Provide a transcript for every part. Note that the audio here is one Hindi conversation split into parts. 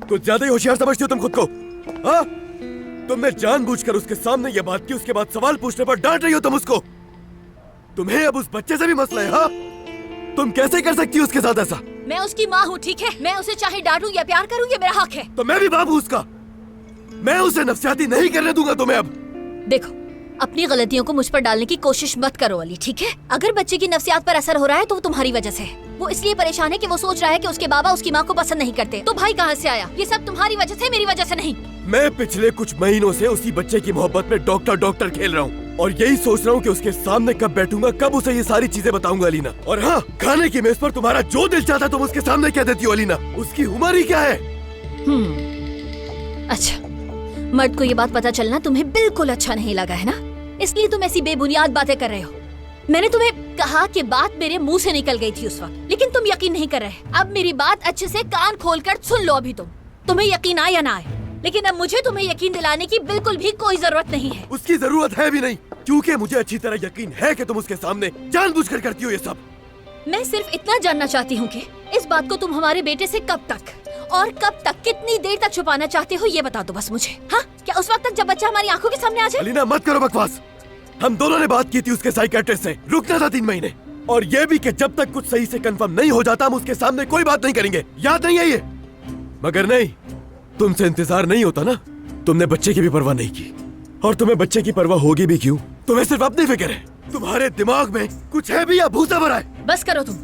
कुछ ज्यादा ही होशियार समझती हो तुम खुद को। हाँ, तुमने जानबूझकर उसके सामने ये बात की, उसके बाद सवाल पूछने पर डांट रही हो तुम उसको। तुम्हें अब उस बच्चे से भी मसला है। हाँ, तुम कैसे कर सकती हो उसके साथ ऐसा? मैं उसकी माँ हूँ, ठीक है? मैं उसे चाहे डांटूं या प्यार करूँ, ये मेरा हक है। तो मैं भी बाप हूँ उसका। मैं उसे नफसियाती नहीं करने दूंगा तुम्हें अब। देखो, अपनी गलतियों को मुझ पर डालने की कोशिश मत करो अली, ठीक है? अगर बच्चे की नफ्सियात पर असर हो रहा है तो वो तुम्हारी वजह से है। वो इसलिए परेशान है कि वो सोच रहा है कि उसके बाबा उसकी माँ को पसंद नहीं करते। तो भाई कहाँ से आया? ये सब तुम्हारी वजह से, मेरी वजह से नहीं। मैं पिछले कुछ महीनों से उसी बच्चे की मोहब्बत में डॉक्टर डॉक्टर खेल रहा हूँ और यही सोच रहा हूँ कि उसके सामने कब बैठूंगा, कब उसे ये सारी चीजें बताऊंगा अलीना। और हाँ, खाने की मेज पर तुम्हारा जो दिल चाहता तुम उसके सामने कह देती हो अलीना। उसकी उम्र ही क्या है? अच्छा, मर्द को ये बात पता चलना तुम्हें बिल्कुल अच्छा नहीं लगा है ना, इसलिए तुम ऐसी बेबुनियाद बातें कर रहे हो। मैंने तुम्हें कहा कि बात मेरे मुंह से निकल गई थी उस वक्त, लेकिन तुम यकीन नहीं कर रहे। अब मेरी बात अच्छे से कान खोलकर सुन लो। अभी तुम्हें यकीन आए या ना आए, लेकिन अब मुझे तुम्हें यकीन दिलाने की बिल्कुल भी कोई जरूरत नहीं है। उसकी जरूरत है भी नहीं, क्योंकि मुझे अच्छी तरह यकीन है कि तुम उसके सामने जानबूझकर करती हो ये सब। मैं सिर्फ इतना जानना चाहती हूँ कि इस बात को तुम हमारे बेटे से कब तक और कब तक, कितनी देर तक छुपाना चाहते हो, ये बता दो बस मुझे। हाँ, क्या उस वक्त तक जब बच्चा हमारी आंखों के सामने आ जाए? अलीना मत करो बकवास। हम दोनों ने बात की थी उसके साइकियाट्रिस्ट से, रुकना था 3 महीने, और ये भी कि जब तक कुछ सही से कंफर्म नहीं हो जाता हम उसके सामने कोई बात नहीं करेंगे। याद नहीं है ये? मगर नहीं, तुमसे इंतजार नहीं होता ना। तुमने बच्चे की भी परवाह नहीं की, और तुम्हें बच्चे की परवाह होगी भी क्यों? तुम्हें सिर्फ अपनी फिक्र है। तुम्हारे दिमाग में कुछ है भी या भूसा भरा है? बस करो तुम।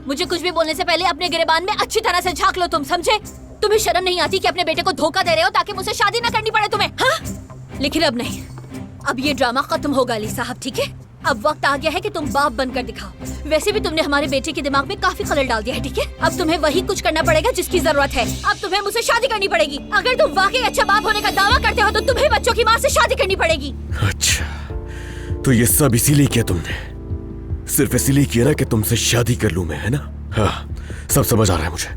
मुझे कुछ भी बोलने से पहले अपने गिरेबान में अच्छी तरह से झांक लो तुम, समझे? तुम्हें शर्म नहीं आती कि अपने बेटे को धोखा दे रहे हो ताकि मुझसे शादी न करनी पड़े तुम्हें? हाँ? लेकिन अब नहीं, अब ये ड्रामा खत्म होगा अली साहब, ठीक है? अब वक्त आ गया है कि तुम बाप बनकर दिखाओ। वैसे भी तुमने हमारे बेटे के दिमाग में काफी खलल डाल दिया है, ठीक है? अब तुम्हें वही कुछ करना पड़ेगा जिसकी जरूरत है। अब तुम्हें मुझसे शादी करनी पड़ेगी। अगर तुम वाकई अच्छा बाप होने का दावा करते हो तो तुम्हें बच्चों की माँ से शादी करनी पड़ेगी। अच्छा, तो ये सब इसीलिए किया तुमने? सिर्फ इसीलिए किया ना कि तुमसे शादी कर लूं मैं, है ना? हाँ, सब समझ आ रहा है मुझे।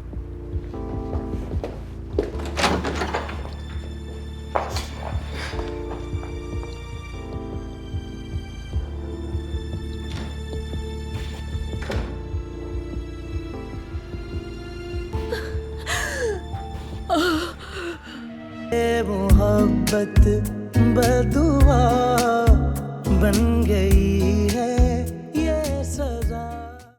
मोहब्बत बदुआ बन गई है